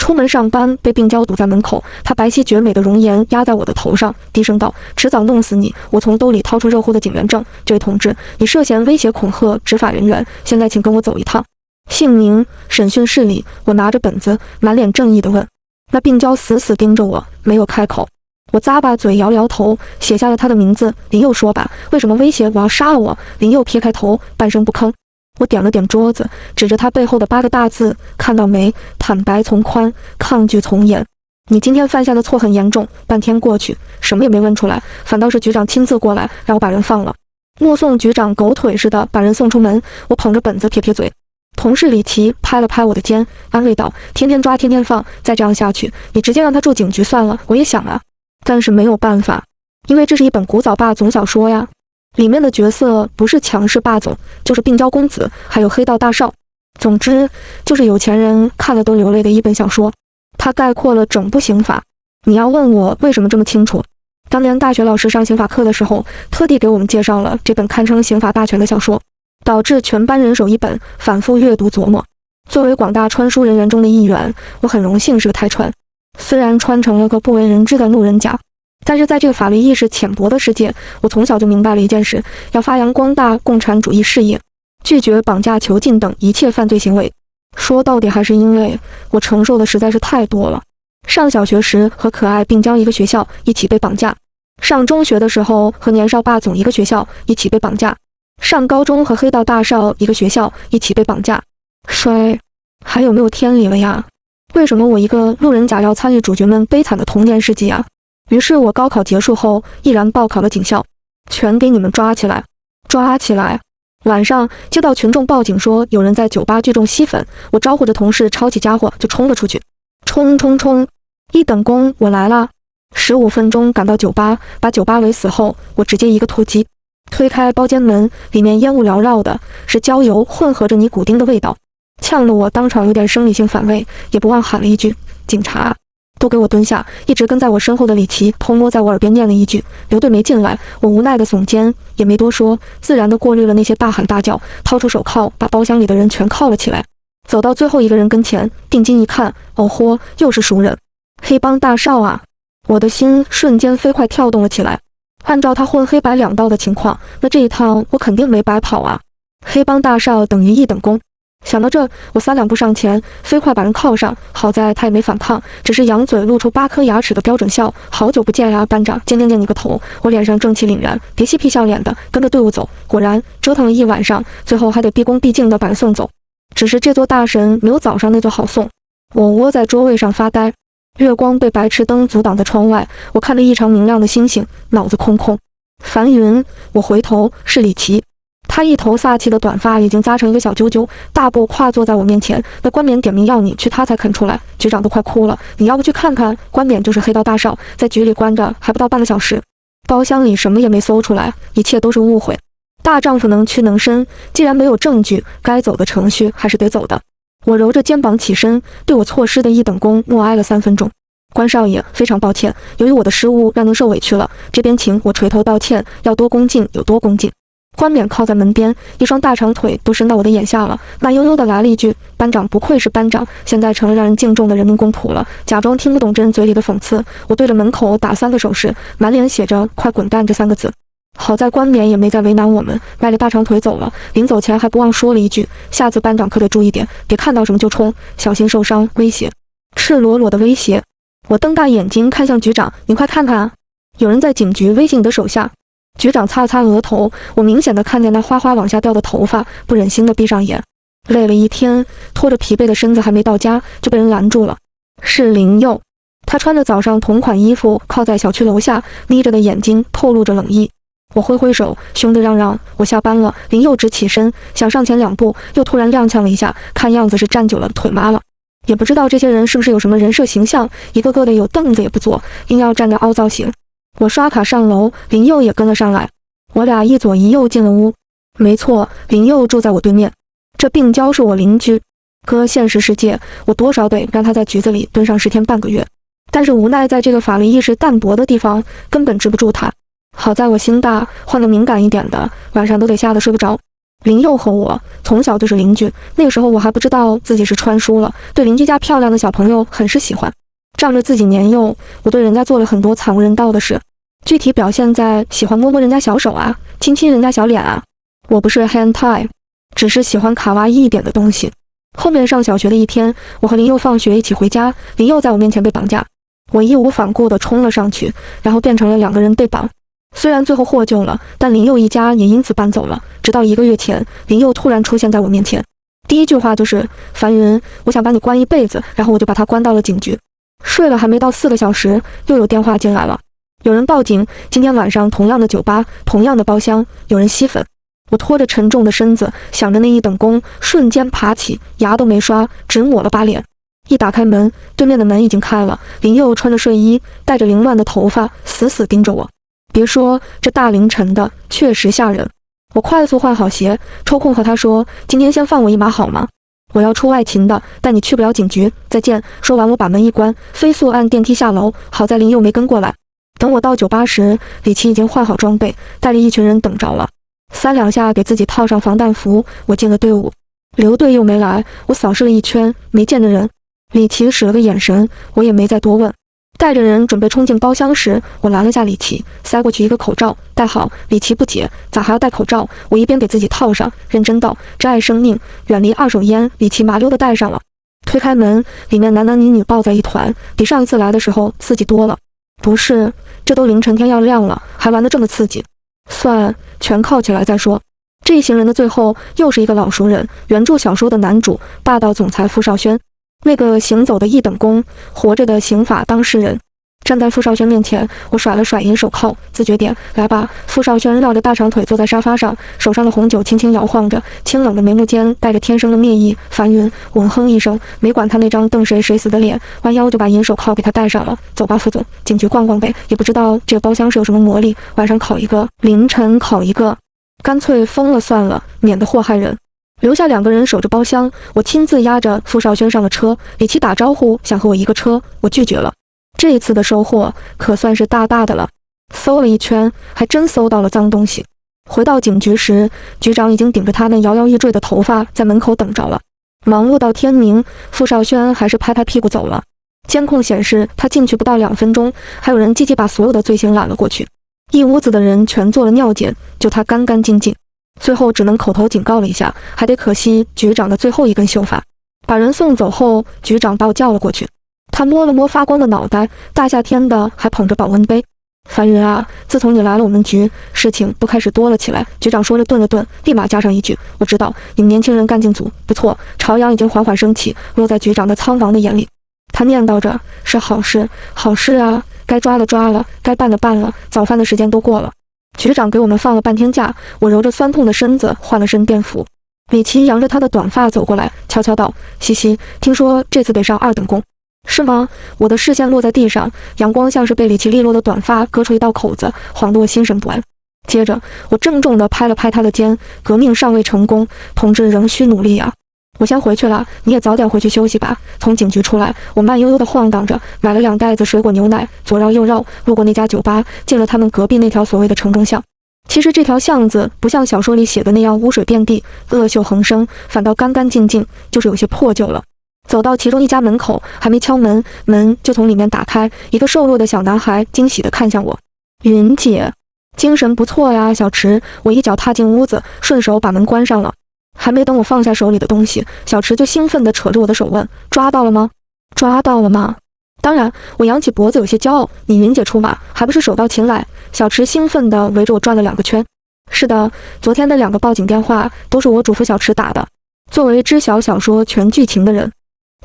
出门上班被病娇堵在门口，她白皙绝美的容颜压在我的头上，低声道：“迟早弄死你！”我从兜里掏出热乎的警员证：“这位同志，你涉嫌威胁恐吓执法人员，现在请跟我走一趟。”姓名、审讯室里，我拿着本子，满脸正义地问。那病娇死死盯着我，没有开口。我咂巴嘴，摇了摇头，写下了他的名字。林佑说吧，为什么威胁我要杀了我？林佑撇开头，半声不吭。我点了点桌子，指着他背后的8个大字，看到没？坦白从宽，抗拒从严。你今天犯下的错很严重。半天过去，什么也没问出来，反倒是局长亲自过来，让我把人放了。目送局长狗腿似的把人送出门，我捧着本子撇撇嘴。同事李琦拍了拍我的肩，安慰道：“天天抓，天天放，再这样下去，你直接让他住警局算了。”我也想啊，但是没有办法，因为这是一本古早霸总小说呀。里面的角色不是强势霸总，就是病娇公子，还有黑道大少。总之，就是有钱人看了都流泪的一本小说。它概括了整部刑法。你要问我为什么这么清楚？当年大学老师上刑法课的时候，特地给我们介绍了这本堪称刑法大全的小说，导致全班人手一本，反复阅读琢磨。作为广大穿书人员中的一员，我很荣幸是个太穿，虽然穿成了个不为人知的路人甲。但是在这个法律意识浅薄的世界，我从小就明白了一件事：要发扬光大共产主义事业，拒绝绑架、囚禁等一切犯罪行为。说到底还是因为我承受的实在是太多了。上小学时和可爱病娇一个学校，一起被绑架；上中学的时候和年少霸总一个学校，一起被绑架；上高中和黑道大少一个学校，一起被绑架。衰，还有没有天理了呀？为什么我一个路人甲要参与主角们悲惨的童年事迹啊？于是我高考结束后毅然报考了警校。全给你们抓起来，抓起来！晚上接到群众报警说有人在酒吧聚众吸粉，我招呼着同事抄起家伙就冲了出去。冲冲冲！一等功，我来了。15分钟赶到酒吧，把酒吧围死后，我直接一个突击，推开包间门，里面烟雾缭绕的，是焦油混合着尼古丁的味道，呛得我当场有点生理性反胃，也不忘喊了一句：“警察！”都给我蹲下！一直跟在我身后的李琦偷摸在我耳边念了一句：“刘队没进来。”我无奈的耸肩，也没多说，自然的过滤了那些大喊大叫，掏出手铐把包厢里的人全铐了起来。走到最后一个人跟前，定睛一看，哦豁，又是熟人，黑帮大少啊！我的心瞬间飞快跳动了起来。按照他混黑白两道的情况，那这一趟我肯定没白跑啊！黑帮大少等于一等功。想到这，我3两步上前，飞快把人铐上。好在他也没反抗，只是扬嘴露出8颗牙齿的标准笑：“好久不见呀，班长！”见你个头！我脸上正气凛然，别嬉皮笑脸的，跟着队伍走。果然折腾了一晚上，最后还得毕恭毕敬地把人送走。只是这座大神没有早上那座好送。我窝在桌位上发呆，月光被白炽灯阻挡在窗外，我看着异常明亮的星星，脑子空空。樊云，我回头是李琦。他一头飒气的短发已经扎成一个小揪揪，大步跨坐在我面前。那冠冕点名要你去，他才肯出来。局长都快哭了，你要不去看看？冠冕就是黑道大少，在局里关着还不到半个小时，包厢里什么也没搜出来，一切都是误会。大丈夫能屈能伸，既然没有证据，该走的程序还是得走的。我揉着肩膀起身，对我错失的一等功默哀了3分钟。关少爷，非常抱歉，由于我的失误让您受委屈了，这边请。我垂头道歉，要多恭敬有多恭敬。冠冕靠在门边，一双大长腿都伸到我的眼下了，慢悠悠地来了一句：“班长不愧是班长，现在成了让人敬重的人民公仆了。”假装听不懂这人嘴里的讽刺，我对着门口打3个手势，满脸写着“快滚蛋”这3个字。好在冠冕也没再为难我们，迈着大长腿走了。临走前还不忘说了一句：“下次班长可得注意点，别看到什么就冲，小心受伤。”威胁，赤裸裸的威胁。我瞪大眼睛看向局长：“你快看看啊，有人在警局威胁你的手下。”局长擦了擦额头，我明显的看见那哗哗往下掉的头发，不忍心的闭上眼。累了一天，拖着疲惫的身子还没到家，就被人拦住了。是林佑，他穿着早上同款衣服，靠在小区楼下，眯着的眼睛透露着冷意。我挥挥手，兄弟让让，我下班了。林佑直起身，想上前2步，又突然踉跄了一下，看样子是站久了腿麻了。也不知道这些人是不是有什么人设形象，一个个的有凳子也不坐，硬要站着凹造型。我刷卡上楼，林佑也跟了上来，我俩一左一右进了屋。没错，林佑住在我对面，这病娇是我邻居。搁现实世界，我多少得让他在局子里蹲上10天半个月，但是无奈在这个法律意识淡薄的地方，根本治不住他。好在我心大，换个敏感一点的，晚上都得吓得睡不着。林佑和我从小就是邻居，那个时候我还不知道自己是穿书了，对邻居家漂亮的小朋友很是喜欢。仗着自己年幼，我对人家做了很多惨无人道的事，具体表现在喜欢摸摸人家小手啊，亲亲人家小脸啊。我不是 hentai， 只是喜欢卡哇伊一点的东西。后面上小学的一天，我和林佑放学一起回家，林佑在我面前被绑架，我义无反顾地冲了上去，然后变成了2个人被绑。虽然最后获救了，但林佑一家也因此搬走了。直到1个月前，林佑突然出现在我面前，第一句话就是樊云，我想把你关一辈子，然后我就把他关到了警局。睡了还没到4个小时，又有电话进来了，有人报警，今天晚上同样的酒吧，同样的包厢，有人吸粉。我拖着沉重的身子，想着那一等功，瞬间爬起，牙都没刷，只抹了把脸。一打开门，对面的门已经开了，林佑穿着睡衣，带着凌乱的头发，死死盯着我。别说这大凌晨的，确实吓人。我快速换好鞋，抽空和他说，今天先放我一马好吗？我要出外勤的，但你去不了警局，再见。说完我把门一关，飞速按电梯下楼，好在林佑没跟过来。等我到酒吧时，李琦已经换好装备，带着一群人等着了。3两下给自己套上防弹服，我进了队伍。刘队又没来，我扫视了一圈，没见着人。李琦使了个眼神，我也没再多问。带着人准备冲进包厢时，我拦了下李琦，塞过去一个口罩，戴好。李琦不解，咋还要戴口罩？我一边给自己套上，认真道：珍爱生命，远离二手烟。李琦麻溜地戴上了。推开门，里面男男女女抱在一团，比上一次来的时候刺激多了。不是，这都凌晨天要亮了，还玩得这么刺激。算，全铐起来再说。这一行人的最后又是一个老熟人，原著小说的男主，霸道总裁傅少轩。那个行走的一等功，活着的刑法当事人。站在傅少轩面前，我甩了甩银手铐，自觉点，来吧。傅少轩绕着大长腿坐在沙发上，手上的红酒轻轻摇晃着，清冷的眉目间带着天生的蔑意。樊云，我哼一声，没管他那张瞪谁谁死的脸，弯腰就把银手铐给他戴上了。走吧，傅总，警局逛逛呗，也不知道这个包厢是有什么魔力，晚上考一个，凌晨考一个，干脆疯了算了，免得祸害人。留下2个人守着包厢，我亲自押着傅少轩上了车。李琦打招呼想和我一个车，我拒绝了。这一次的收获可算是大大的了，搜了一圈，还真搜到了脏东西。回到警局时，局长已经顶着他那摇摇欲坠的头发在门口等着了。忙碌到天明，傅少轩还是拍拍屁股走了。监控显示他进去不到2分钟，还有人积极把所有的罪行揽了过去，一屋子的人全做了尿检，就他干干净净。最后只能口头警告了一下，还得可惜局长的最后一根秀发。把人送走后，局长把我叫了过去，他摸了摸发光的脑袋，大夏天的还捧着保温杯。樊云啊，自从你来了我们局，事情都开始多了起来。局长说着顿了顿，立马加上一句，我知道你们年轻人干劲足，不错。朝阳已经缓缓升起，落在局长的苍茫的眼里。他念叨着，是好事，好事啊，该抓的抓了，该办的办了，早饭的时间都过了。局长给我们放了半天假，我揉着酸痛的身子换了身便服。李琦扬着他的短发走过来，悄悄道：西西，听说这次得上2等功，是吗？我的视线落在地上，阳光像是被李琦利落的短发割出一道口子，晃得我心神不安。接着我郑重地拍了拍他的肩，革命尚未成功，同志仍需努力啊。我先回去了，你也早点回去休息吧。从警局出来，我慢悠悠地晃荡着，买了2袋子水果牛奶，左绕右绕，路过那家酒吧，进了他们隔壁那条所谓的城中巷。其实这条巷子不像小说里写的那样污水遍地，恶臭横生，反倒干干净净，就是有些破旧了。走到其中一家门口，还没敲门，门就从里面打开，一个瘦弱的小男孩惊喜地看向我：云姐，精神不错呀，小池。我一脚踏进屋子，顺手把门关上了。还没等我放下手里的东西，小池就兴奋地扯着我的手问：抓到了吗？抓到了吗？当然，我扬起脖子有些骄傲，你云姐出马，还不是手到擒来？小池兴奋地围着我转了2个圈。是的，昨天的2个报警电话都是我嘱咐小池打的。作为知晓小说全剧情的人，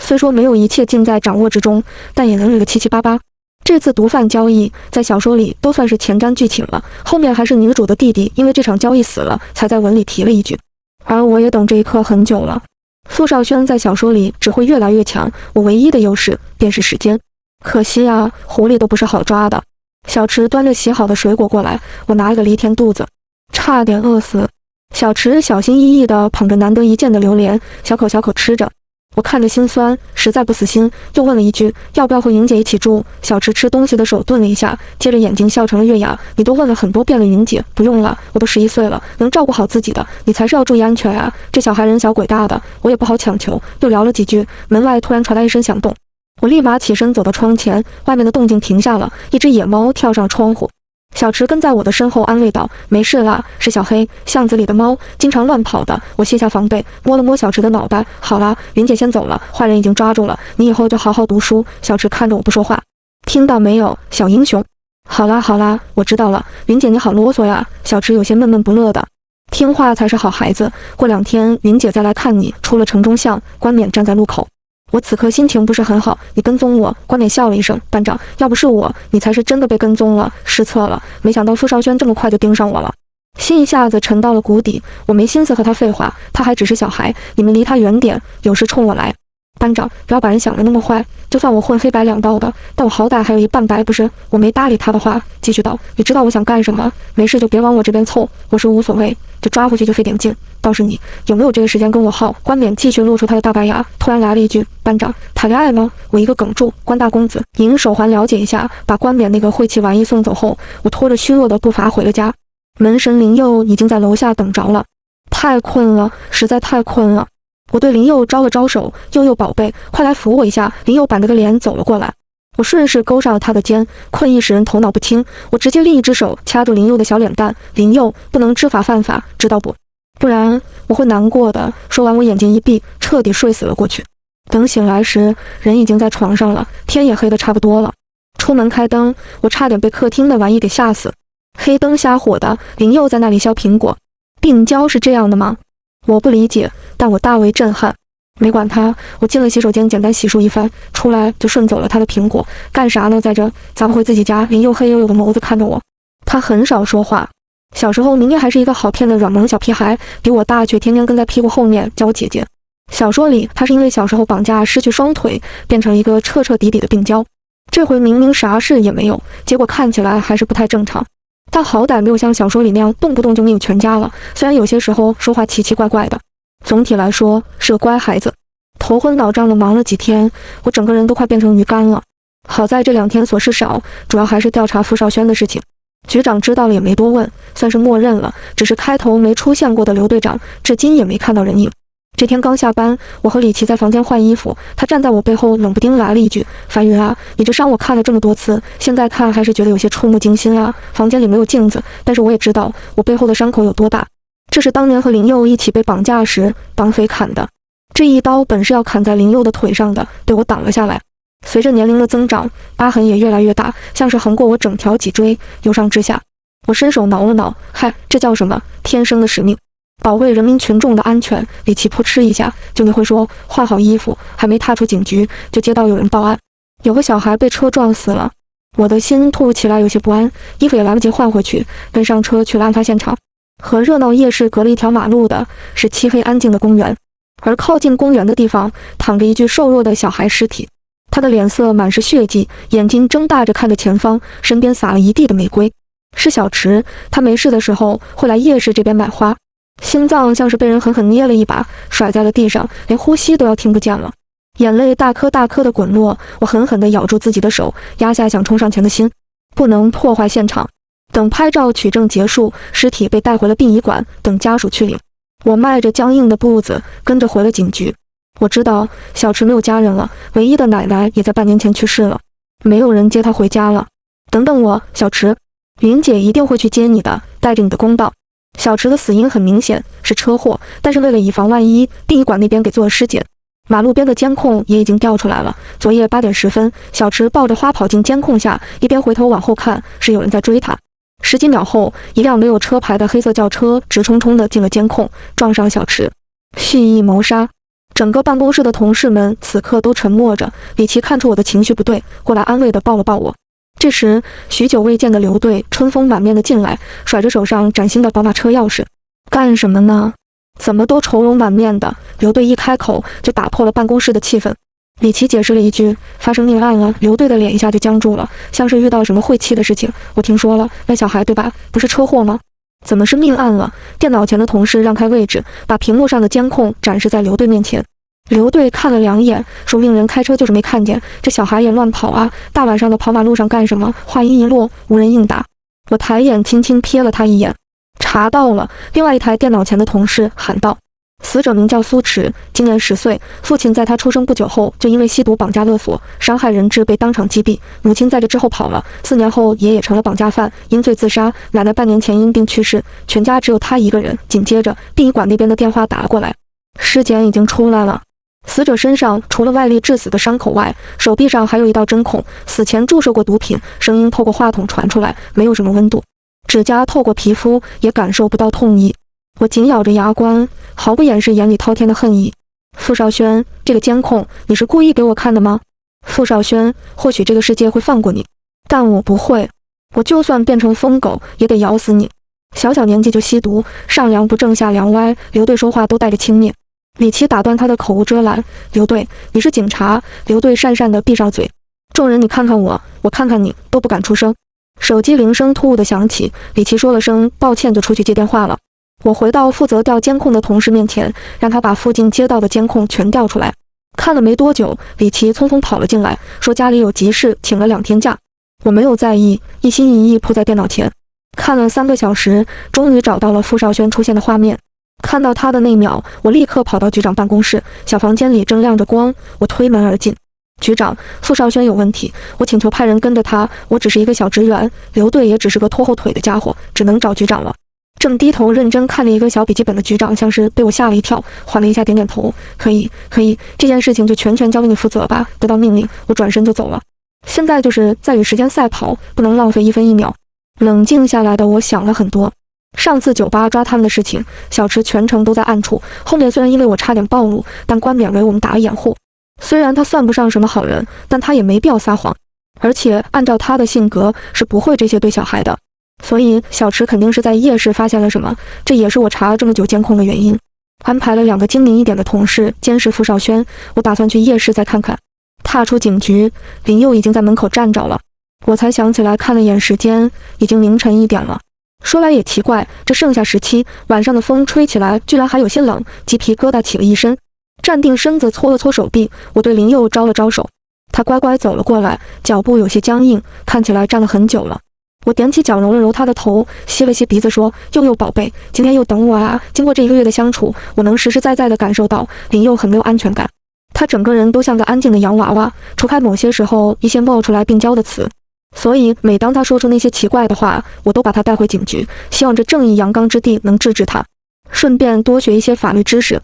虽说没有一切尽在掌握之中，但也能捋个七七八八。这次毒贩交易在小说里都算是前瞻剧情了，后面还是女主的弟弟因为这场交易死了，才在文里提了一句。而我也等这一刻很久了。傅少轩在小说里只会越来越强，我唯一的优势便是时间。可惜啊，狐狸都不是好抓的。小池端着洗好的水果过来，我拿了个犁田肚子，差点饿死。小池小心翼翼地捧着难得一见的榴莲，小口小口吃着。我看着心酸，实在不死心，又问了一句，要不要和云姐一起住？小池吃东西的手顿了一下，接着眼睛笑成了月牙。你都问了很多遍了，云姐，不用了，我都11岁了，能照顾好自己的，你才是要注意安全啊！这小孩人小鬼大的，我也不好强求。又聊了几句，门外突然传来一声响动，我立马起身走到窗前，外面的动静停下了，一只野猫跳上窗户。小池跟在我的身后安慰道：“没事啦，是小黑，巷子里的猫，经常乱跑的。”我卸下防备，摸了摸小池的脑袋。好啦，云姐先走了，坏人已经抓住了，你以后就好好读书。小池看着我不说话，听到没有，小英雄？好啦好啦，我知道了。云姐你好啰嗦呀。小池有些闷闷不乐的，听话才是好孩子。过2天云姐再来看你。出了城中巷，冠冕站在路口。我此刻心情不是很好，你跟踪我？冠冕笑了一声，班长，要不是我，你才是真的被跟踪了，失策了。没想到傅少轩这么快就盯上我了，心一下子沉到了谷底。我没心思和他废话，他还只是小孩，你们离他远点，有事冲我来。班长，不要把人想得那么坏，就算我混黑白2道的，但我好歹还有一半白不是？我没搭理他的话，继续道，你知道我想干什么？没事就别往我这边凑，我是无所谓，就抓回去就费点劲。倒是你，有没有这个时间跟我耗？冠冕继续露出他的大白牙，突然来了一句，班长，谈恋爱吗？我一个哽住，关大公子，您手环了解一下。把冠冕那个晦气玩意送走后，我拖着虚弱的步伐回了家。门神林佑已经在楼下等着了，太困了，实在太困了。我对林佑招了招手，佑佑宝贝，快来扶我一下。林佑板着个脸走了过来，我顺势勾上了他的肩。困意使人头脑不清，我直接另一只手掐住林佑的小脸蛋。林佑，不能知法犯法，知道不？不然我会难过的。说完，我眼睛一闭，彻底睡死了过去。等醒来时，人已经在床上了，天也黑得差不多了。出门开灯，我差点被客厅的玩意给吓死。黑灯瞎火的，林佑在那里削苹果。病娇是这样的吗？我不理解，但我大为震撼。没管他，我进了洗手间，简单洗漱一番，出来就顺走了他的苹果。干啥呢？在这咋不回自己家？林佑黑黝黝的眸子看着我，他很少说话。小时候明明还是一个好骗的软萌小屁孩，比我大却天天跟在屁股后面叫我姐姐。小说里他是因为小时候绑架失去双腿，变成一个彻彻底底的病娇。这回明明啥事也没有，结果看起来还是不太正常。他好歹没有像小说里那样动不动就灭全家了，虽然有些时候说话奇奇怪怪的，总体来说是个乖孩子。头昏脑胀的忙了几天，我整个人都快变成鱼干了。好在这2天琐事少，主要还是调查傅少轩的事情。局长知道了也没多问，算是默认了。只是开头没出现过的刘队长，至今也没看到人影。这天刚下班，我和李琦在房间换衣服，他站在我背后冷不丁来了一句：“樊云啊，你这伤我看了这么多次，现在看还是觉得有些触目惊心啊。”房间里没有镜子，但是我也知道我背后的伤口有多大。这是当年和林佑一起被绑架时绑匪砍的，这一刀本是要砍在林佑的腿上的，被我挡了下来。随着年龄的增长，疤痕也越来越大，像是横过我整条脊椎，由上至下。我伸手挠了挠，嗨，这叫什么？天生的使命，保卫人民群众的安全。李琦扑哧一下，就你会说，换好衣服，还没踏出警局，就接到有人报案，有个小孩被车撞死了。我的心突如其来有些不安，衣服也来不及换回去，跟上车去了案发现场。和热闹夜市隔了一条马路的是漆黑安静的公园，而靠近公园的地方躺着一具瘦弱的小孩尸体，他的脸色满是血迹，眼睛睁大着看着前方，身边撒了一地的玫瑰。是小池，他没事的时候会来夜市这边买花。心脏像是被人狠狠捏了一把，甩在了地上，连呼吸都要听不见了。眼泪大颗大颗的滚落，我狠狠地咬住自己的手，压下想冲上前的心。不能破坏现场。等拍照取证结束，尸体被带回了殡仪馆，等家属去领。我迈着僵硬的步子跟着回了警局。我知道小池没有家人了，唯一的奶奶也在半年前去世了，没有人接她回家了。等等我，小池，云姐一定会去接你的，带着你的公道。小池的死因很明显是车祸，但是为了以防万一，殡仪馆那边给做了尸检。马路边的监控也已经调出来了。昨夜8点10分，小池抱着花跑进监控下，一边回头往后看，是有人在追他。10几秒后，一辆没有车牌的黑色轿车直冲冲地进了监控，撞上小池。蓄意谋杀。整个办公室的同事们此刻都沉默着。李琦看出我的情绪不对，过来安慰地抱了抱我。这时，许久未见的刘队春风满面地进来，甩着手上崭新的宝马车钥匙。干什么呢？怎么都愁容满面的？刘队一开口就打破了办公室的气氛。李琦解释了一句：“发生命案了。”刘队的脸一下就僵住了，像是遇到什么晦气的事情。我听说了，那小孩对吧？不是车祸吗？怎么是命案了？电脑前的同事让开位置，把屏幕上的监控展示在刘队面前。刘队看了2眼，说命人开车就是没看见，这小孩也乱跑啊，大晚上的跑马路上干什么？话音一落，无人应答。我抬眼轻轻瞥了他一眼，查到了。另外一台电脑前的同事喊道：死者名叫苏池，今年10岁，父亲在他出生不久后就因为吸毒绑架勒索，伤害人质被当场击毙，母亲在这之后跑了，4年后爷爷成了绑架犯，因罪自杀，奶奶半年前因病去世，全家只有他一个人。紧接着殡仪馆那边的电话打了过来，尸检已经出来了，死者身上除了外力致死的伤口外，手臂上还有一道针孔，死前注射过毒品，声音透过话筒传出来，没有什么温度，指甲透过皮肤也感受不到痛意。我紧咬着牙关，毫不掩饰眼里滔天的恨意。傅少轩，这个监控你是故意给我看的吗？傅少轩，或许这个世界会放过你，但我不会，我就算变成疯狗也得咬死你。小小年纪就吸毒，上梁不正下梁歪，刘队说话都带着轻蔑。李琦打断他的口无遮拦：刘队，你是警察。刘队讪讪地闭上嘴。众人你看看我，我看看你，都不敢出声。手机铃声突兀地响起，李琦说了声抱歉就出去接电话了。我回到负责调监控的同事面前，让他把附近街道的监控全调出来。看了没多久，李琦匆匆跑了进来，说家里有急事，请了2天假。我没有在意，一心一意扑在电脑前，看了3个小时，终于找到了傅少轩出现的画面。看到他的那秒，我立刻跑到局长办公室，小房间里正亮着光，我推门而进。局长，傅少轩有问题，我请求派人跟着他，我只是一个小职员，刘队也只是个拖后腿的家伙，只能找局长了。正低头认真看了一个小笔记本的局长像是被我吓了一跳，缓了一下点点头，可以，这件事情就全权交给你负责吧。得到命令，我转身就走了。现在就是在与时间赛跑，不能浪费1分1秒。冷静下来的我想了很多，上次酒吧抓他们的事情，小池全程都在暗处，后面虽然因为我差点暴露，但冠冕为我们打了掩护。虽然他算不上什么好人，但他也没必要撒谎，而且按照他的性格是不会这些对小孩的。所以小池肯定是在夜市发现了什么，这也是我查了这么久监控的原因。安排了2个精明一点的同事监视傅少轩，我打算去夜市再看看。踏出警局，林佑已经在门口站着了，我才想起来看了眼时间，已经凌晨1点了。说来也奇怪，这盛夏时期，晚上的风吹起来居然还有些冷，鸡皮疙瘩起了一身。站定身子，搓了搓手臂，我对林佑招了招手，他乖乖走了过来，脚步有些僵硬，看起来站了很久了。我踮起脚揉了揉他的头，吸了吸鼻子说：佑佑宝贝，今天又等我啊。经过这1个月的相处，我能实实在在地感受到林佑很没有安全感，他整个人都像个安静的洋娃娃，除开某些时候一些冒出来病娇的词。所以每当他说出那些奇怪的话，我都把他带回警局，希望这正义阳刚之地能治治他，顺便多学一些法律知识。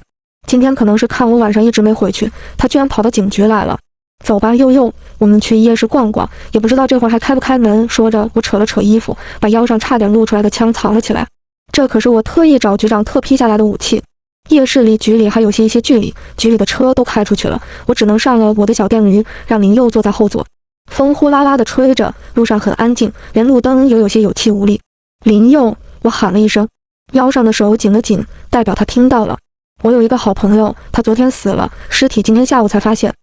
今天可能是看我晚上一直没回去，他居然跑到警局来了。走吧，佑佑，我们去夜市逛逛，也不知道这会儿还开不开门。说着，我扯了扯衣服，把腰上差点露出来的枪藏了起来。这可是我特意找局长特批下来的武器。夜市离局里还有些距离，局里的车都开出去了，我只能上了我的小电驴，让林佑坐在后座。风呼啦啦地吹着，路上很安静，连路灯也有些有气无力。林佑，我喊了一声，腰上的手紧了紧，代表他听到了。我有一个好朋友，他昨天死了，尸体今天下午才发现。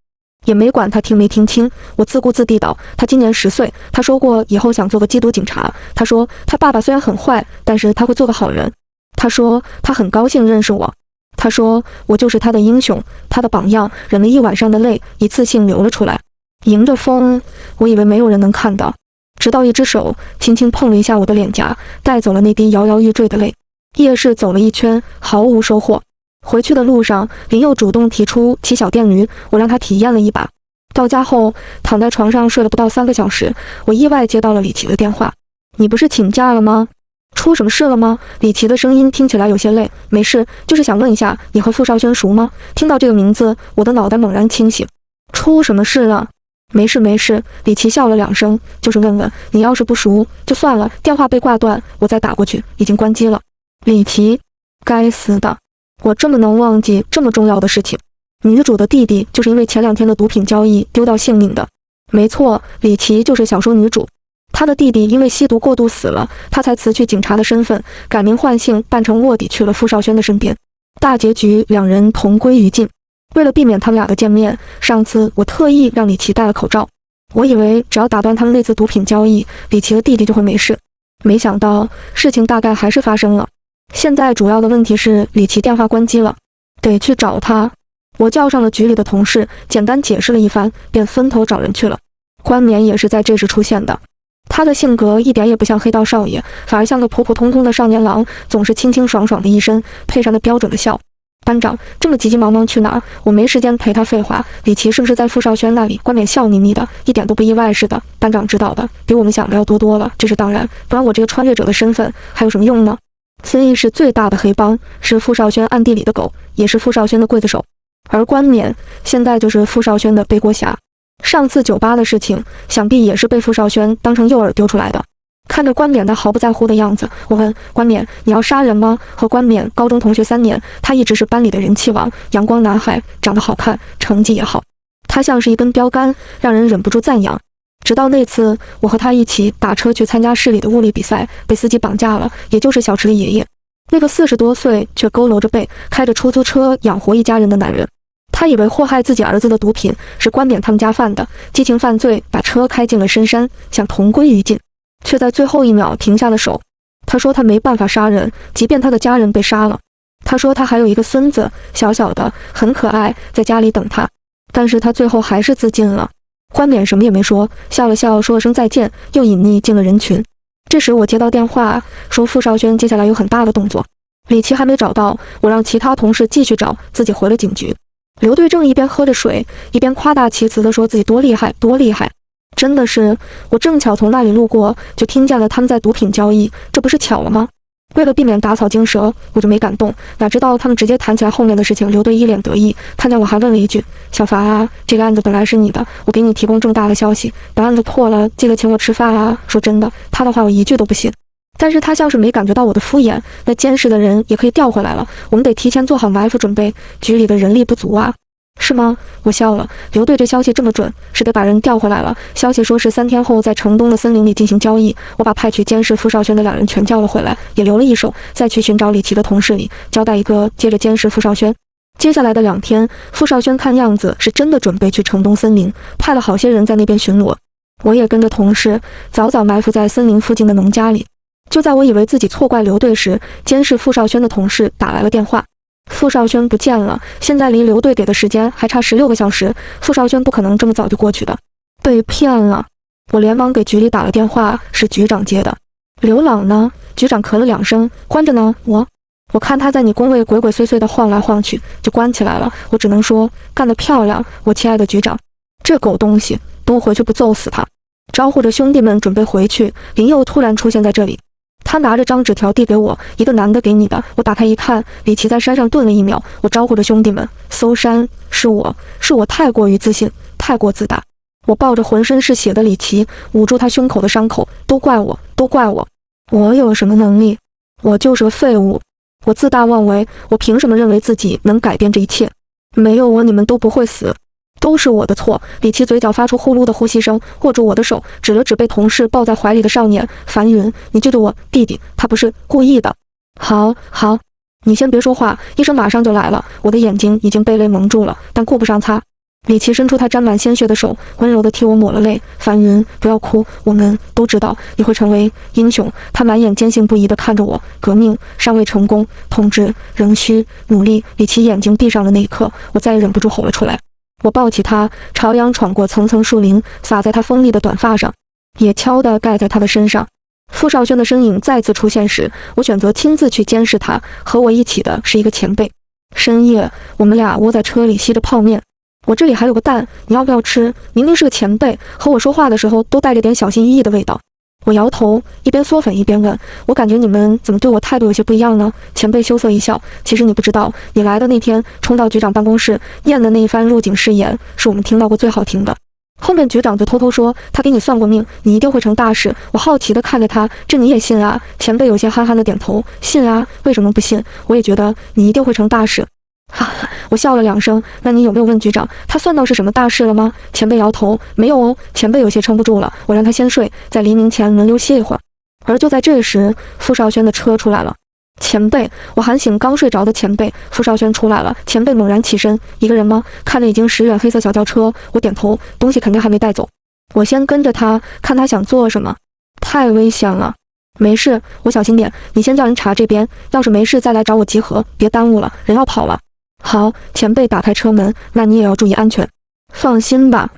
也没管他听没听清，我自顾自地道：他今年10岁，他说过以后想做个缉毒警察。他说他爸爸虽然很坏，但是他会做个好人。他说他很高兴认识我。他说我就是他的英雄，他的榜样。忍了1晚上的泪一次性流了出来，迎着风，我以为没有人能看到，直到一只手轻轻碰了一下我的脸颊，带走了那滴摇摇欲坠的泪。夜市走了1圈，毫无收获。回去的路上，林佑主动提出骑小电驴，我让他体验了一把。到家后，躺在床上睡了不到3个小时，我意外接到了李琦的电话。你不是请假了吗？出什么事了吗？李琦的声音听起来有些累。没事，就是想问一下，你和傅少轩熟吗？听到这个名字，我的脑袋猛然清醒。出什么事了？没事没事，李琦笑了2声，就是问问，你要是不熟就算了。电话被挂断，我再打过去，已经关机了。李琦，该死的，我这么能忘记这么重要的事情？女主的弟弟就是因为前2天的毒品交易丢掉性命的。没错，李琦就是小说女主。她的弟弟因为吸毒过度死了，她才辞去警察的身份，改名换姓，扮成卧底去了傅少轩的身边。大结局2人同归于尽。为了避免他们俩的见面，上次我特意让李琦戴了口罩。我以为只要打断他们那次毒品交易，李琦的弟弟就会没事。没想到事情大概还是发生了。现在主要的问题是李琦电话关机了，得去找他。我叫上了局里的同事，简单解释了一番，便分头找人去了。冠冕也是在这时出现的。他的性格一点也不像黑道少爷，反而像个普普通通的少年郎，总是清清爽爽的一身，配上那标准的笑。班长这么急急忙忙去哪儿？我没时间陪他废话。李琦是不是在傅少轩那里？冠冕笑眯眯的，一点都不意外似的。班长知道的比我们想的要多多了，这是当然，不然我这个穿越者的身份还有什么用呢？孙毅是最大的黑帮，是傅少轩暗地里的狗，也是傅少轩的刽子手。而冠冕现在就是傅少轩的背锅侠。上次酒吧的事情，想必也是被傅少轩当成诱饵丢出来的。看着冠冕的毫不在乎的样子，我问冠冕：“你要杀人吗？”和冠冕高中同学3年，他一直是班里的人气王，阳光男孩，长得好看，成绩也好。他像是一根标杆，让人忍不住赞扬。直到那次，我和他一起打车去参加市里的物理比赛，被司机绑架了，也就是小池的爷爷，那个40多岁却佝偻着背，开着出租车养活一家人的男人。他以为祸害自己儿子的毒品是冠冕他们家犯的，激情犯罪，把车开进了深山，想同归于尽。却在最后一秒停下了手。他说他没办法杀人，即便他的家人被杀了。他说他还有一个孙子，小小的，很可爱，在家里等他。但是他最后还是自尽了。冠冕什么也没说，笑了笑，说了声再见，又隐匿进了人群。这时我接到电话，说傅少轩接下来有很大的动作。李琦还没找到，我让其他同事继续找，自己回了警局。刘队正一边喝着水，一边夸大其词地说自己多厉害，多厉害。真的是，我正巧从那里路过，就听见了他们在毒品交易，这不是巧了吗？为了避免打草惊蛇，我就没敢动，哪知道他们直接谈起来后面的事情。刘队一脸得意，看见我还问了一句：“小法啊，这个案子本来是你的，我给你提供重大的消息，等案子破了，记得请我吃饭啊。”说真的，他的话我一句都不信。但是他像是没感觉到我的敷衍，那监视的人也可以调回来了，我们得提前做好埋伏准备，局里的人力不足啊。是吗？我笑了。刘队这消息这么准，是得把人调回来了。消息说是3天后在城东的森林里进行交易。我把派去监视傅少轩的2人全叫了回来，也留了一手，再去寻找李琦的同事里交代一个接着监视傅少轩。接下来的2天，傅少轩看样子是真的准备去城东森林，派了好些人在那边巡逻。我也跟着同事早早埋伏在森林附近的农家里。就在我以为自己错怪刘队时，监视傅少轩的同事打来了电话。傅少轩不见了，现在离刘队给的时间还差16个小时，傅少轩不可能这么早就过去的，被骗了。我连忙给局里打了电话，是局长接的。刘朗呢？局长咳了2声，关着呢。我看他在你工位鬼鬼祟祟的晃来晃去，就关起来了。我只能说，干得漂亮，我亲爱的局长。这狗东西，等我回去不揍死他。招呼着兄弟们准备回去，林佑突然出现在这里。他拿着张纸条递给我，一个男的给你的。我打开一看，李琦在山上顿了1秒。我招呼着兄弟们，搜山，是我太过于自信，太过自大。我抱着浑身是血的李琦，捂住他胸口的伤口，都怪我，都怪我。我有什么能力？我就是个废物。我自大妄为，我凭什么认为自己能改变这一切？没有我，你们都不会死。都是我的错。李琦嘴角发出呼噜的呼吸声，握住我的手，指了指被同事抱在怀里的少年。樊云，你救救我弟弟，他不是故意的。好，你先别说话，医生马上就来了。我的眼睛已经被泪蒙住了，但顾不上擦。李琦伸出他沾满鲜血的手，温柔地替我抹了泪。樊云，不要哭，我们都知道你会成为英雄。他满眼坚信不疑地看着我。革命尚未成功，统治仍需努力。李琦眼睛闭上的那一刻，我再也忍不住吼了出来。我抱起他，朝阳闯过层层树林，洒在他锋利的短发上，也悄地盖在他的身上。傅少轩的身影再次出现时，我选择亲自去监视他。和我一起的是一个前辈。深夜，我们俩窝在车里吸着泡面。我这里还有个蛋，你要不要吃？明明是个前辈，和我说话的时候都带着点小心翼翼的味道。我摇头，一边嗦粉一边问，我感觉你们怎么对我态度有些不一样呢？前辈羞涩一笑，其实你不知道，你来的那天冲到局长办公室念的那一番入警誓言，是我们听到过最好听的。后面局长就偷偷说他给你算过命，你一定会成大事。我好奇地看着他，这你也信啊？前辈有些憨憨的点头，信啊，为什么不信？我也觉得你一定会成大事。我笑了2声，那你有没有问局长他算到是什么大事了吗？前辈摇头，没有哦。前辈有些撑不住了，我让他先睡，在黎明前轮流歇一会儿。而就在这时，傅少轩的车出来了。前辈，我喊醒刚睡着的前辈。傅少轩出来了。前辈猛然起身，一个人吗？看着已经驶远黑色小轿车，我点头，东西肯定还没带走。我先跟着他，看他想做什么。太危险了。没事，我小心点，你先叫人查这边，要是没事再来找我集合，别耽误了，人要跑了。好，前辈打开车门，那你也要注意安全。放心吧。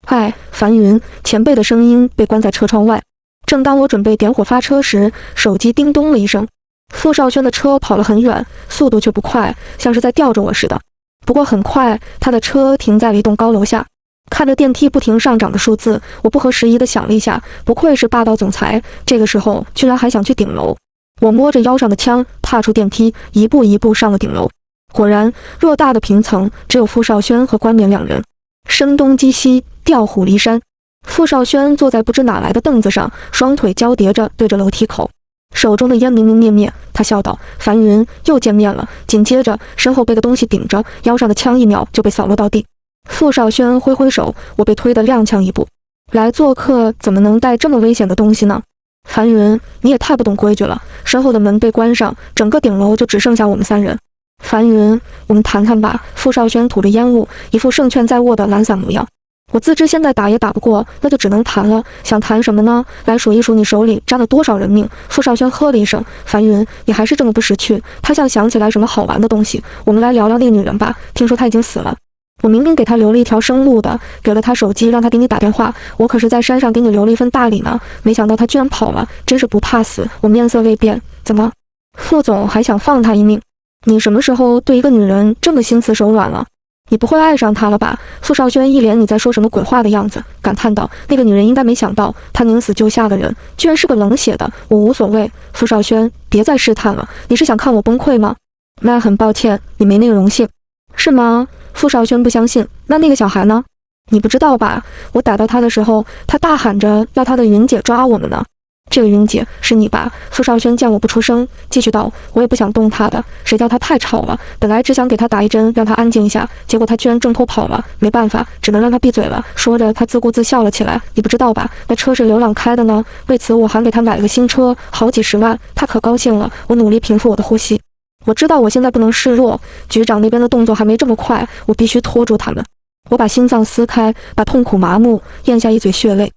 哎，樊云，前辈的声音被关在车窗外。正当我准备点火发车时，手机叮咚了一声。傅少轩的车跑了很远，速度却不快，像是在吊着我似的。不过很快，他的车停在了一栋高楼下。看着电梯不停上涨的数字，我不合时宜地想了一下，不愧是霸道总裁，这个时候居然还想去顶楼。我摸着腰上的枪，踏出电梯，一步一步上了顶楼。果然，偌大的平层只有傅少轩和冠冕两人。声东击西，调虎离山。傅少轩坐在不知哪来的凳子上，双腿交叠着对着楼梯口，手中的烟明明灭灭。他笑道：“樊云，又见面了。”紧接着，身后被个东西顶着，腰上的枪一秒就被扫落到地。傅少轩挥挥手，我被推得踉跄一步。来做客怎么能带这么危险的东西呢？樊云，你也太不懂规矩了。身后的门被关上，整个顶楼就只剩下我们三人。樊云，我们谈谈吧。傅少轩吐着烟雾，一副胜券在握的懒散模样。我自知现在打也打不过，那就只能谈了。想谈什么呢？来数一数你手里沾了多少人命。傅少轩呵了一声，樊云，你还是这么不识趣。他像想起来什么好玩的东西。我们来聊聊那个女人吧，听说她已经死了。我明明给她留了一条生路的，给了她手机让她给你打电话，我可是在山上给你留了一份大礼呢。没想到她居然跑了，真是不怕死。我面色未变，怎么？傅总还想放她一命？你什么时候对一个女人这么心慈手软了？你不会爱上她了吧？傅少轩一脸你在说什么鬼话的样子，感叹道：“那个女人应该没想到，她宁死救下的人，居然是个冷血的。我无所谓。傅少轩，别再试探了，你是想看我崩溃吗？那很抱歉，你没那个荣幸，是吗？”傅少轩不相信。那个小孩呢？你不知道吧？我逮到他的时候，他大喊着要他的云姐抓我们呢。这个云姐是你吧？傅少轩见我不出声，继续道：“我也不想动他的，谁叫他太吵了。本来只想给他打一针，让他安静一下，结果他居然挣脱跑了。没办法，只能让他闭嘴了。”说着，他自顾自笑了起来。你不知道吧？那车是刘朗开的呢。为此，我还给他买了个新车，好几十万，他可高兴了。我努力平复我的呼吸。我知道我现在不能示弱，局长那边的动作还没这么快，我必须拖住他们。我把心脏撕开，把痛苦麻木，咽下一嘴血泪。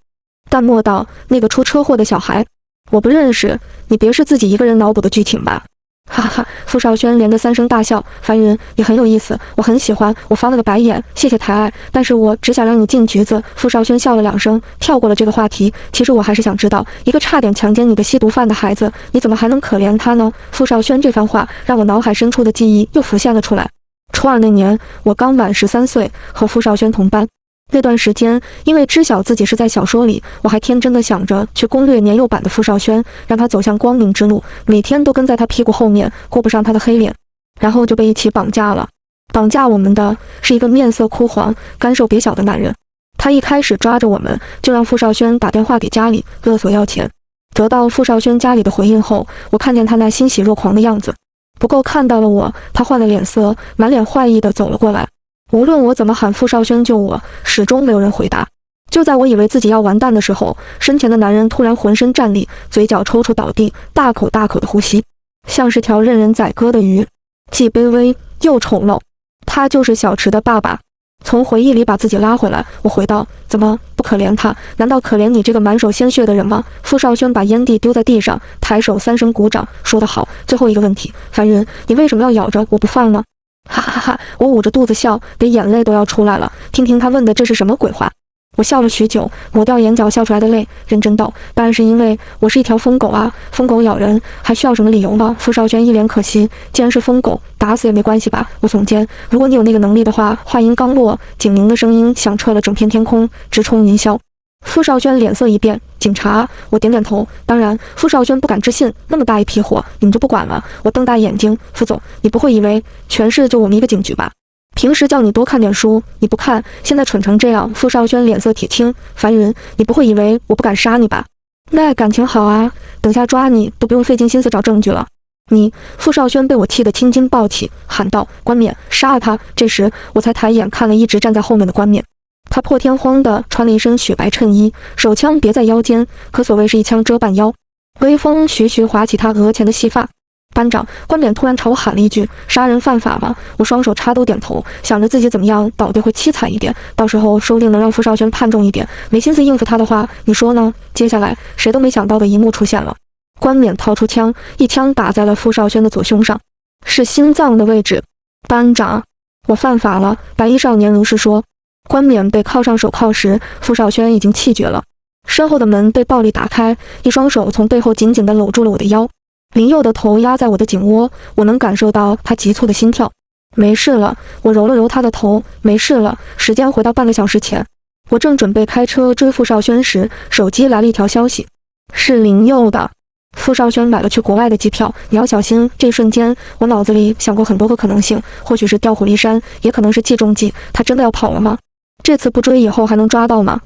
淡漠道：“那个出车祸的小孩，我不认识，你别是自己一个人脑补的剧情吧？”哈哈哈！傅少轩连着3声大笑。樊云，你很有意思，我很喜欢。我翻了个白眼，谢谢抬爱，但是我只想让你进局子。傅少轩笑了2声，跳过了这个话题。其实我还是想知道，一个差点强奸你的吸毒犯的孩子，你怎么还能可怜他呢？傅少轩这番话让我脑海深处的记忆又浮现了出来。初二那年，我刚满13岁，和傅少轩同班。那段时间，因为知晓自己是在小说里，我还天真的想着去攻略年幼版的傅少轩，让他走向光明之路，每天都跟在他屁股后面，顾不上他的黑脸，然后就被一起绑架了。绑架我们的是一个面色枯黄、干瘦瘪小的男人。他一开始抓着我们，就让傅少轩打电话给家里勒索要钱。得到傅少轩家里的回应后，我看见他那欣喜若狂的样子，不够看到了我，他换了脸色，满脸坏意地走了过来。无论我怎么喊傅少轩救我，始终没有人回答。就在我以为自己要完蛋的时候，身前的男人突然浑身战栗，嘴角抽搐倒地，大口大口的呼吸，像是条任人宰割的鱼，既卑微又丑陋。他就是小池的爸爸。从回忆里把自己拉回来，我回道：“怎么不可怜他？难道可怜你这个满手鲜血的人吗？”傅少轩把烟蒂丢在地上，抬手3声鼓掌，说得好。最后一个问题，樊云，你为什么要咬着我不放呢？哈哈哈！我捂着肚子笑，得眼泪都要出来了。听听他问的这是什么鬼话？我笑了许久，抹掉眼角笑出来的泪，认真道：“当然是因为我是一条疯狗啊！疯狗咬人还需要什么理由吗？”傅少轩一脸可惜，既然是疯狗，打死也没关系吧？我耸肩，如果你有那个能力的话。话音刚落，警铃的声音响彻了整片天空，直冲云霄。傅少轩脸色一变，警察？我点点头，当然。傅少轩不敢置信，那么大一批货，你们就不管了？我瞪大眼睛，傅总，你不会以为全市就我们一个警局吧？平时叫你多看点书，你不看，现在蠢成这样。傅少轩脸色铁青。樊云，你不会以为我不敢杀你吧？那感情好啊，等下抓你都不用费尽心思找证据了。你，傅少轩被我气得青筋暴起，喊道：“冠冕，杀了他！”这时我才抬眼看了一直站在后面的冠冕，他破天荒地穿了一身雪白衬衣，手枪别在腰间，可所谓是一枪遮半腰，微风徐徐划起他额前的细发。班长，冠冕突然朝我喊了一句：“杀人犯法吗？”我双手插兜点头，想着自己怎么样倒地会凄惨一点，到时候说不定能让傅少轩判重一点，没心思应付他的话，你说呢？接下来谁都没想到的一幕出现了，冠冕掏出枪，一枪打在了傅少轩的左胸上，是心脏的位置。班长，我犯法了。白衣少年如是说。冠冕被铐上手铐时，傅少轩已经气绝了。身后的门被暴力打开，一双手从背后紧紧地搂住了我的腰。林佑的头压在我的颈窝，我能感受到他急促的心跳。没事了，我揉了揉他的头，没事了。时间回到半个小时前，我正准备开车追傅少轩时，手机来了一条消息，是林佑的。傅少轩买了去国外的机票，你要小心。这一瞬间，我脑子里想过很多个可能性，或许是调虎离山，也可能是计中计。他真的要跑了吗？这次不追，以后还能抓到吗？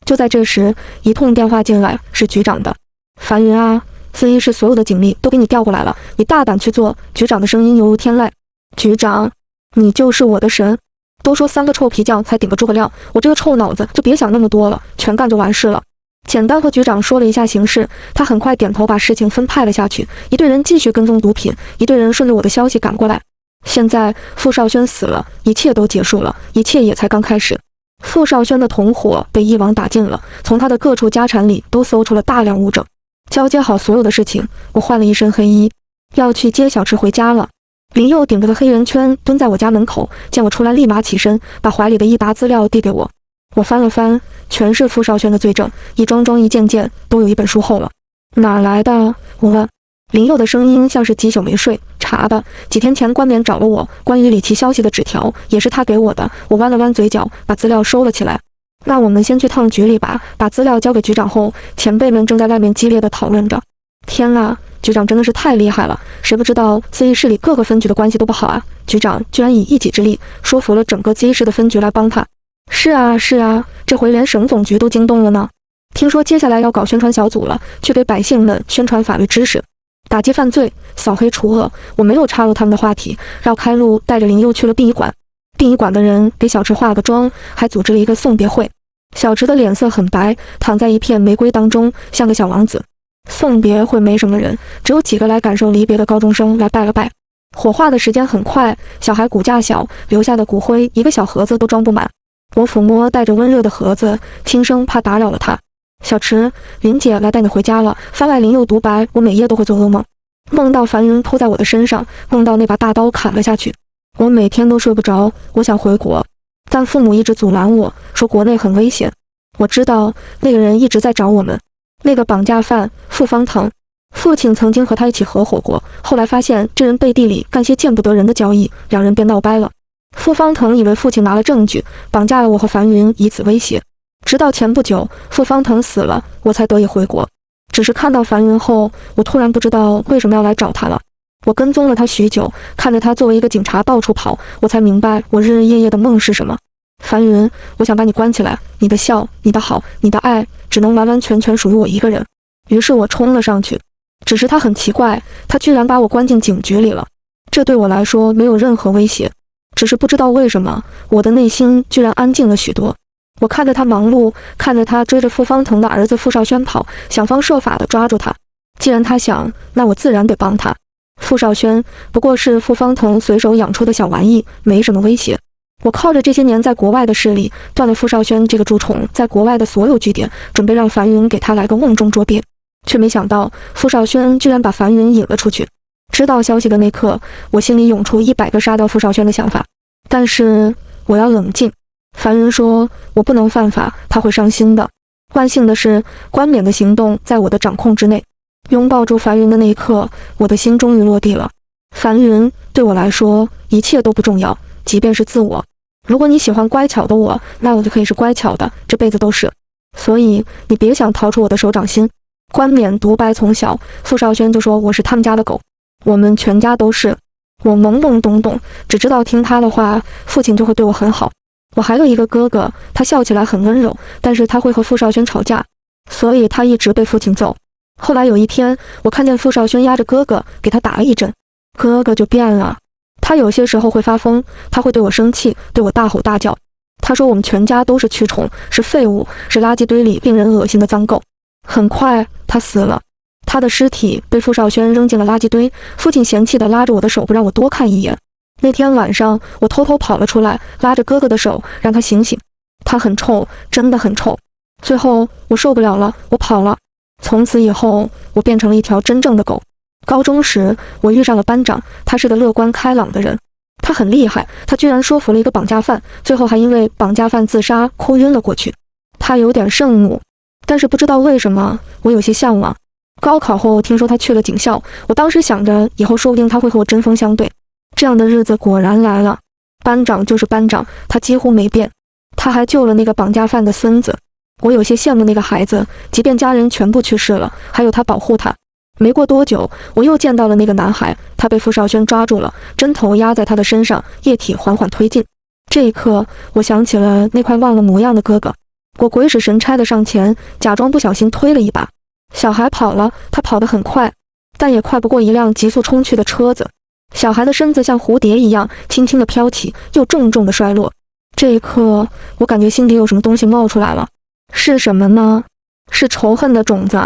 就在这时，一通电话进来，是局长的。樊云啊，自一市所有的警力都给你调过来了，你大胆去做。局长的声音犹如天籁。局长，你就是我的神。都说3个臭皮匠才顶个诸葛亮，我这个臭脑子就别想那么多了，全干就完事了。简单和局长说了一下形势，他很快点头把事情分派了下去。一队人继续跟踪毒品，一队人顺着我的消息赶过来。现在傅少轩死了，一切都结束了，一切也才刚开始。傅少轩的同伙被一网打尽了，从他的各处家产里都搜出了大量物证。交接好所有的事情，我换了一身黑衣，要去接小池回家了。林佑顶着个黑圆圈蹲在我家门口，见我出来立马起身，把怀里的一沓资料递给我。我翻了翻，全是傅少轩的罪证，一桩桩一件件都有一本书厚了。哪来的？我问。林佑的声音像是几宿没睡。查的，几天前冠冕找了我关于李琦消息的纸条，也是他给我的。我弯了弯嘴角，把资料收了起来。那我们先去趟局里吧。把资料交给局长后，前辈们正在外面激烈地讨论着。天啊，局长真的是太厉害了！谁不知道自义市里各个分局的关系都不好啊？局长居然以一己之力说服了整个自义市的分局来帮他。是啊，这回连省总局都惊动了呢。听说接下来要搞宣传小组了，去给百姓们宣传法律知识，打击犯罪，扫黑除恶。我没有插入他们的话题，绕开路带着林佑去了殡仪馆。殡仪馆的人给小池化了个妆，还组织了一个送别会。小池的脸色很白，躺在一片玫瑰当中，像个小王子。送别会没什么人，只有几个来感受离别的高中生来拜了拜。火化的时间很快，小孩骨架小，留下的骨灰一个小盒子都装不满。我抚摸带着温热的盒子，轻声怕打扰了他。小池，林姐来带你回家了。翻来林佑独白，我每夜都会做噩梦，梦到樊云扑在我的身上，梦到那把大刀砍了下去。我每天都睡不着，我想回国，但父母一直阻拦我，说国内很危险。我知道那个人一直在找我们，那个绑架犯傅方腾。父亲曾经和他一起合伙过，后来发现这人背地里干些见不得人的交易，两人便闹掰了。傅方腾以为父亲拿了证据，绑架了我和樊云，以此威胁。直到前不久，傅方腾死了，我才得以回国。只是看到樊云后，我突然不知道为什么要来找他了。我跟踪了他许久，看着他作为一个警察到处跑，我才明白我日日夜夜的梦是什么。樊云，我想把你关起来，你的笑，你的好，你的爱，只能完完全全属于我一个人。于是我冲了上去，只是他很奇怪，他居然把我关进警局里了。这对我来说没有任何威胁，只是不知道为什么，我的内心居然安静了许多。我看着他忙碌，看着他追着傅方腾的儿子傅少轩跑，想方设法地抓住他。既然他想，那我自然得帮他。傅少轩不过是傅方腾随手养出的小玩意，没什么威胁。我靠着这些年在国外的势力，断了傅少轩这个蛀虫在国外的所有据点，准备让樊云给他来个瓮中捉鳖。却没想到傅少轩居然把樊云引了出去。知道消息的那刻，我心里涌出100个杀掉傅少轩的想法，但是我要冷静。樊云说我不能犯法，他会伤心的。万幸的是，冠冕的行动在我的掌控之内。拥抱住樊云的那一刻，我的心终于落地了。樊云对我来说一切都不重要，即便是自我。如果你喜欢乖巧的我，那我就可以是乖巧的，这辈子都是。所以你别想逃出我的手掌心。冠冕独白从小，傅少轩就说我是他们家的狗，我们全家都是。我懵懵懂懂，只知道听他的话，父亲就会对我很好。我还有一个哥哥，他笑起来很温柔，但是他会和傅少轩吵架，所以他一直被父亲揍。后来有一天，我看见傅少轩压着哥哥给他打了一针，哥哥就变了。他有些时候会发疯，他会对我生气，对我大吼大叫。他说我们全家都是蛆虫，是废物，是垃圾堆里令人恶心的脏垢。很快他死了，他的尸体被傅少轩扔进了垃圾堆。父亲嫌弃地拉着我的手不让我多看一眼。那天晚上我偷偷跑了出来，拉着哥哥的手让他醒醒。他很臭，真的很臭。最后我受不了了，我跑了。从此以后我变成了一条真正的狗。高中时我遇上了班长，他是个乐观开朗的人。他很厉害，他居然说服了一个绑架犯，最后还因为绑架犯自杀哭晕了过去。他有点圣怒，但是不知道为什么，我有些向往。高考后听说他去了警校，我当时想着以后说不定他会和我针锋相对。这样的日子果然来了。班长就是班长，他几乎没变。他还救了那个绑架犯的孙子，我有些羡慕那个孩子，即便家人全部去世了，还有他保护他。没过多久，我又见到了那个男孩，他被傅少轩抓住了，针头压在他的身上，液体缓缓推进。这一刻，我想起了那块忘了模样的哥哥，我鬼使神差地上前，假装不小心推了一把。小孩跑了，他跑得很快，但也快不过一辆急速冲去的车子。小孩的身子像蝴蝶一样轻轻地飘起，又重重地摔落。这一刻，我感觉心底有什么东西冒出来了。是什么呢？是仇恨的种子。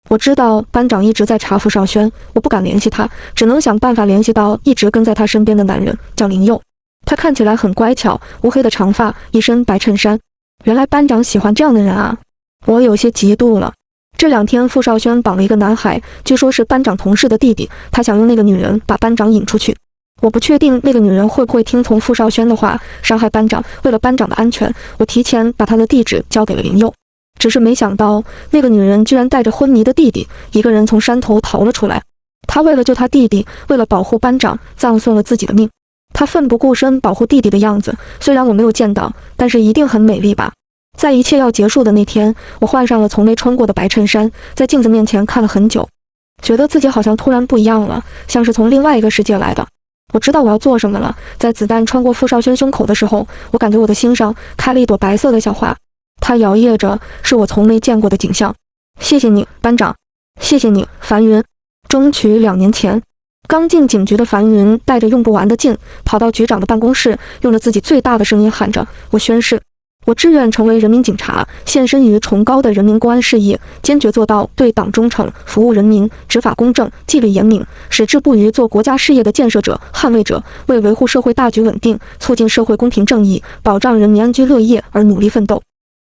我知道班长一直在查傅少轩，我不敢联系他，只能想办法联系到一直跟在他身边的男人，叫林佑。他看起来很乖巧，乌黑的长发，一身白衬衫。原来班长喜欢这样的人啊！我有些嫉妒了。这2天，傅少轩绑了一个男孩，据说是班长同事的弟弟，他想用那个女人把班长引出去。我不确定那个女人会不会听从傅少轩的话，伤害班长。为了班长的安全，我提前把他的地址交给了林佑。只是没想到，那个女人居然带着昏迷的弟弟，一个人从山头逃了出来。她为了救她弟弟，为了保护班长，葬送了自己的命。她奋不顾身保护弟弟的样子，虽然我没有见到，但是一定很美丽吧。在一切要结束的那天，我换上了从没穿过的白衬衫，在镜子面前看了很久，觉得自己好像突然不一样了，像是从另外一个世界来的。我知道我要做什么了。在子弹穿过傅少轩胸口的时候，我感觉我的心上开了一朵白色的小花，它摇曳着，是我从没见过的景象。谢谢你，班长。谢谢你，樊云。争取2年前，刚进警局的樊云带着用不完的劲，跑到局长的办公室，用着自己最大的声音喊着：我宣誓，我志愿成为人民警察，献身于崇高的人民公安事业，坚决做到对党忠诚，服务人民，执法公正，纪律严明，矢志不渝做国家事业的建设者、捍卫者，为维护社会大局稳定，促进社会公平正义，保障人民安居乐业而努力奋斗。